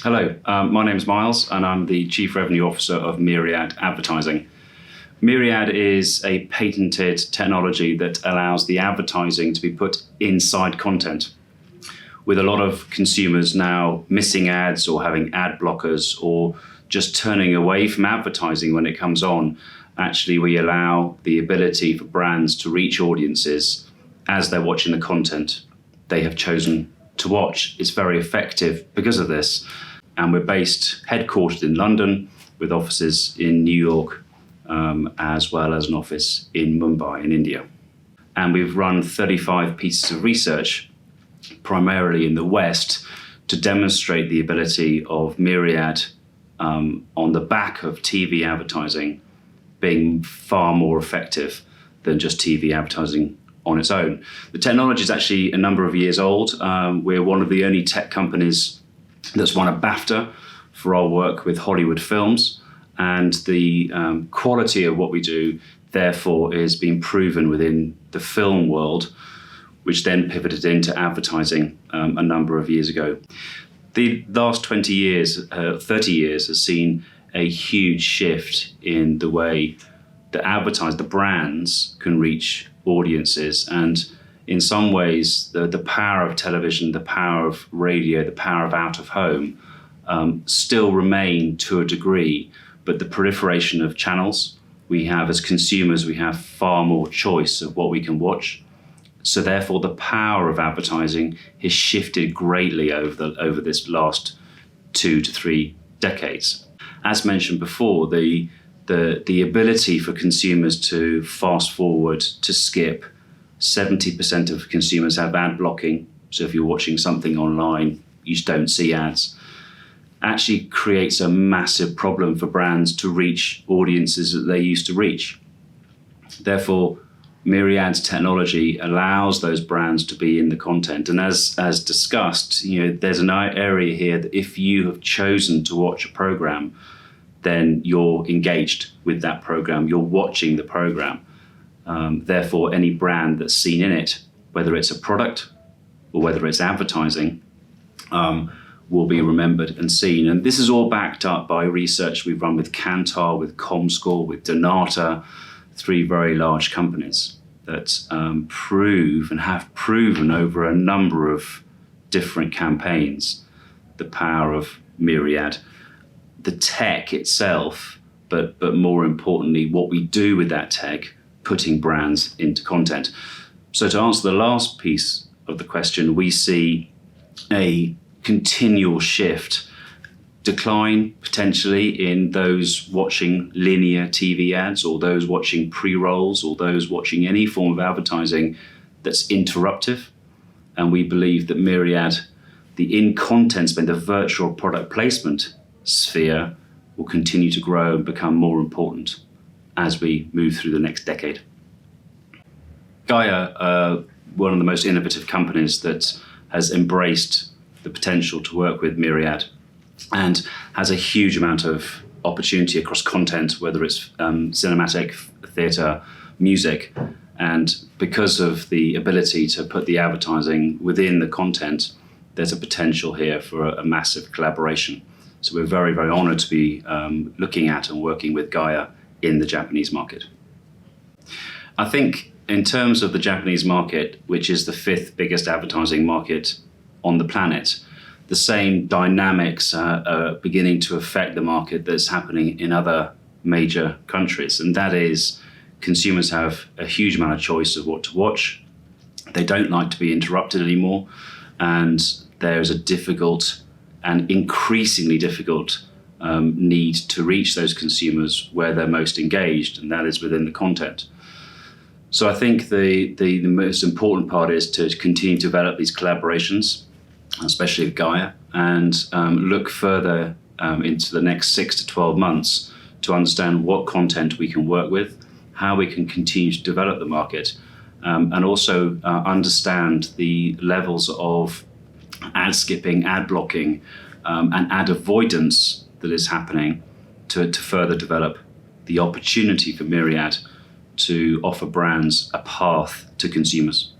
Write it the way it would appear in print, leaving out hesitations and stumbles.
Hello, my name is Miles and I'm the Chief Revenue Officer of Mirriad Advertising. Mirriad is a patented technology that allows the advertising to be put inside content. With a lot of consumers now missing ads or having ad blockers or just turning away from advertising when it comes on, actually we allow the ability for brands to reach audiences as they're watching the content they have chosen to watch. It's very effective because of this. And we're headquartered in London with offices in New York, as well as an office in Mumbai in India. And we've run 35 pieces of research, primarily in the West, to demonstrate the ability of Mirriad on the back of TV advertising being far more effective than just TV advertising on its own. The technology is actually a number of years old. We're one of the only tech companies that's won a BAFTA for our work with Hollywood films, and the quality of what we do therefore is being proven within the film world, which then pivoted into advertising a number of years ago. The last 30 years has seen a huge shift in the way the brands can reach audiences, and in some ways the power of television, the power of radio, the power of out of home still remain to a degree, but the proliferation of channels we have as consumers, we have far more choice of what we can watch. So therefore the power of advertising has shifted greatly over this last 2 to 3 decades. As mentioned before, the ability for consumers to fast forward, to skip. 70% of consumers have ad blocking. So if you're watching something online, you just don't see ads. Actually creates a massive problem for brands to reach audiences that they used to reach. Therefore, Mirriad's technology allows those brands to be in the content. And as discussed, there's an area here that if you have chosen to watch a program, then you're engaged with that program, you're watching the program. Therefore, any brand that's seen in it, whether it's a product or whether it's advertising, will be remembered and seen. And this is all backed up by research we've run with Kantar, with Comscore, with Donata, 3 very large companies that prove and have proven over a number of different campaigns the power of Mirriad, the tech itself, but more importantly, what we do with that tech, putting brands into content. So to answer the last piece of the question, we see a continual decline potentially in those watching linear TV ads, or those watching pre-rolls, or those watching any form of advertising that's interruptive. And we believe that Mirriad, the in-content spend, the virtual product placement sphere, will continue to grow and become more important as we move through the next decade. Gaia, one of the most innovative companies that has embraced the potential to work with Mirriad and has a huge amount of opportunity across content, whether it's cinematic, theatre, music. And because of the ability to put the advertising within the content, there's a potential here for a massive collaboration. So we're very, very honoured to be looking at and working with Gaia in the Japanese market. I think in terms of the Japanese market, which is the 5th biggest advertising market on the planet, the same dynamics are beginning to affect the market that's happening in other major countries. And that is, consumers have a huge amount of choice of what to watch. They don't like to be interrupted anymore. And there's a difficult and increasingly difficult need to reach those consumers where they're most engaged, and that is within the content. So I think the most important part is to continue to develop these collaborations, especially with Gaia, and look further into the next 6 to 12 months to understand what content we can work with, how we can continue to develop the market, and also understand the levels of ad skipping, ad blocking, and ad avoidance that is happening to further develop the opportunity for Mirriad to offer brands a path to consumers.